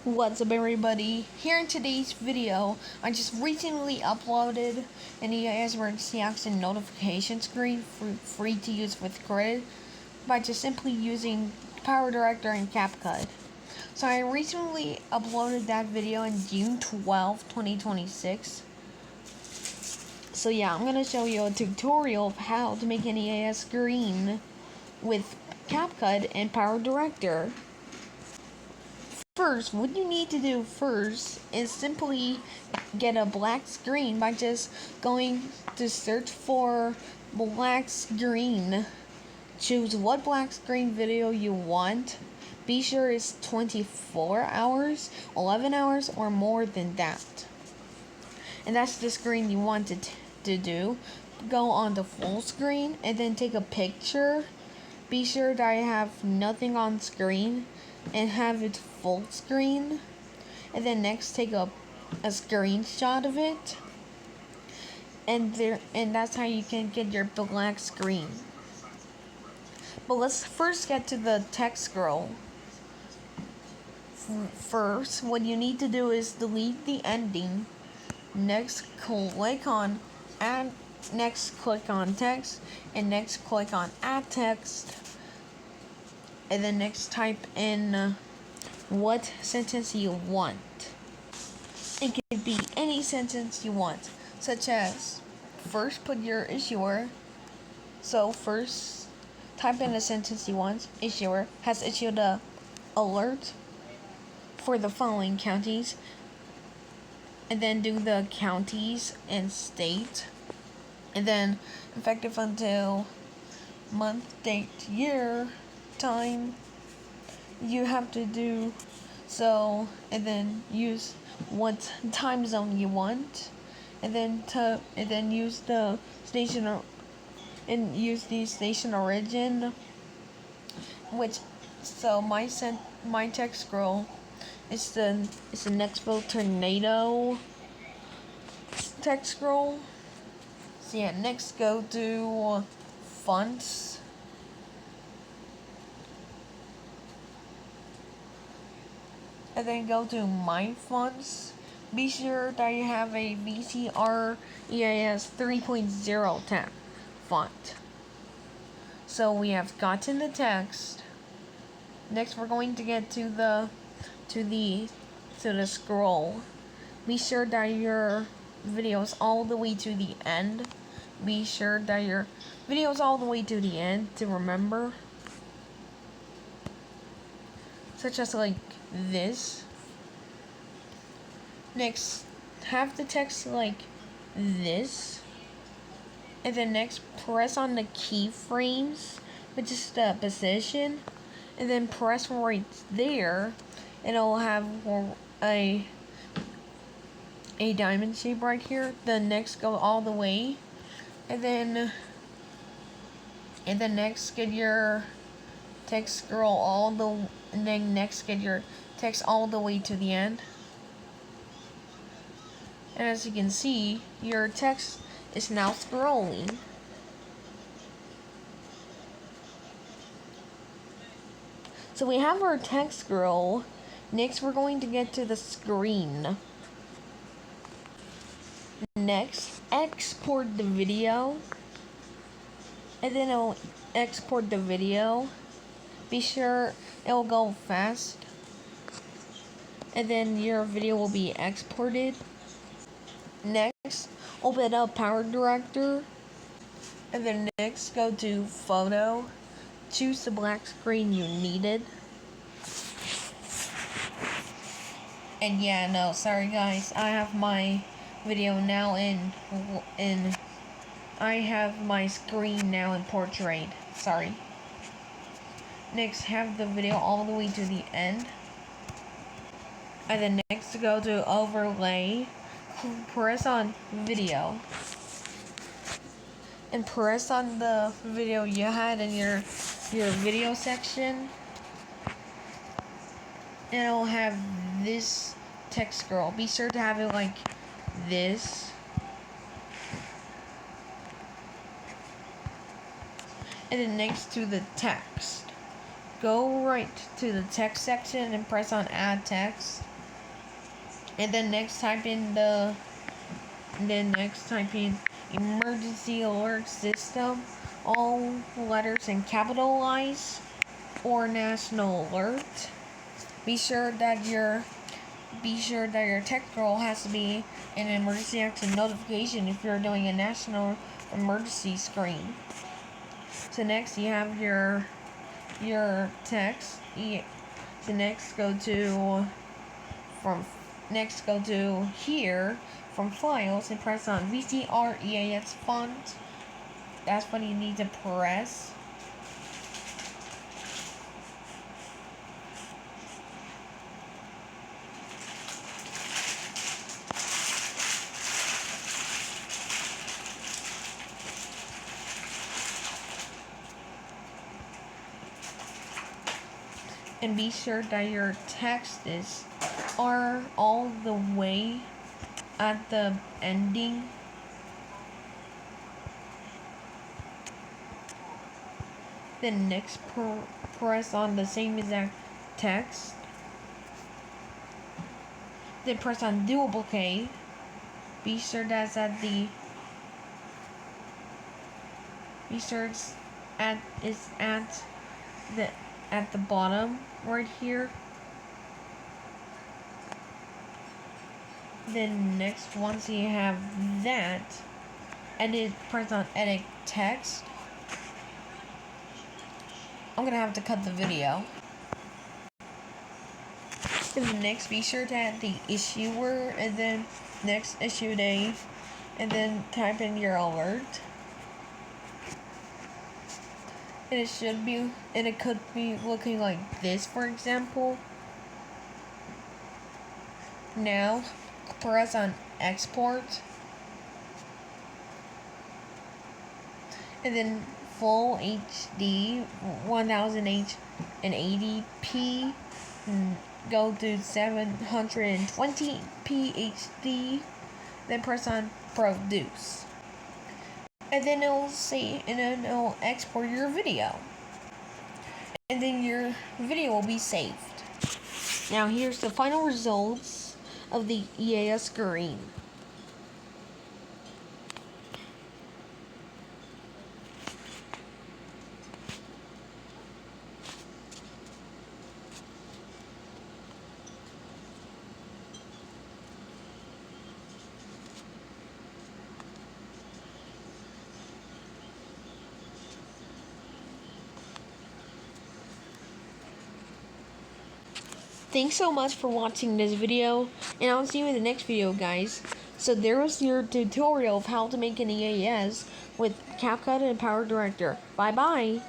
What's up, everybody? Here in today's video, I just recently uploaded an EAS emergency action notification screen for free to use with credit by just simply using PowerDirector and Capcut. So I recently uploaded that video on June 12, 2026. So yeah, I'm going to show you a tutorial of how to make an EAS screen with Capcut and PowerDirector. First, what you need to do first is simply get a black screen by just going to search for black screen. Choose what black screen video you want. Be sure it's 24 hours, 11 hours, or more than that. And that's the screen you want to do. Go on the full screen and then take a picture. Be sure that I have nothing on screen and have it full screen, and then next take a screenshot of it, and that's how you can get your black screen. But let's first get to the text scroll. First, what you need to do is delete the ending. Next, click on add. Next, click on text, and next click on add text. And then next type in what sentence you want. It could be any sentence you want, such as first put your issuer. So first type in the sentence you want. Issuer has issued a alert for the following counties, and then do the counties and state, and then effective until month, date, year, time. You have to do so, and then use what time zone you want, and then use the station use the station origin. Which so my text scroll is the Nextbo Tornado text scroll. So yeah, next go to fonts. And then go to My Fonts. Be sure that you have a VCR EAS 3.0 font. So we have gotten the text. Next, we're going to get to the scroll. Be sure that your video is all the way to the end. Be sure that your video is all the way to the end to remember. Such as like this. Next, have the text like this, and then next press on the keyframes, which is the position, and then press right there, and it'll have a diamond shape right here. Then next go all the way, and then next get your text scroll and then next get your text all the way to the end. And as you can see, your text is now scrolling. So we have our text scroll. Next, we're going to get to the screen. Next, export the video. And then it'll export the video. Be sure it'll go fast. And then your video will be exported. Next, open up PowerDirector. And then next, go to Photo. Choose the black screen you needed. And yeah, no, sorry guys. I have my video now I have my screen now in portrait. Sorry. Next, have the video all the way to the end. And then next, go to overlay, press on video, and press on the video you had in your video section, and it'll have this text scroll. Be sure to have it like this. And then next to the text, go right to the text section and press on add text. And then next type in emergency alert system, all letters in capitalize, or national alert. Be sure that your text role has to be an emergency action notification if you're doing a national emergency screen. So next you have your text. So next go to here from files and press on VCR EAS font. That's what you need to press. And be sure that your texts are all the way at the ending. Then next press on the same exact text. Then press on duplicate. Be sure that's at the at the bottom right here. Then next, once you have that, press on edit text. I'm gonna have to cut the video. And then next, be sure to add the issuer, and then next issue day, and then type in your alert. And it could be looking like this, for example. Now, press on export. And then full HD 1080p. Go to 720p HD. Then press on produce. And then it'll export your video. And then your video will be saved. Now here's the final results of the EAS Screen. Thanks so much for watching this video, and I'll see you in the next video, guys. So there was your tutorial of how to make an EAS with Capcut and PowerDirector. Bye bye!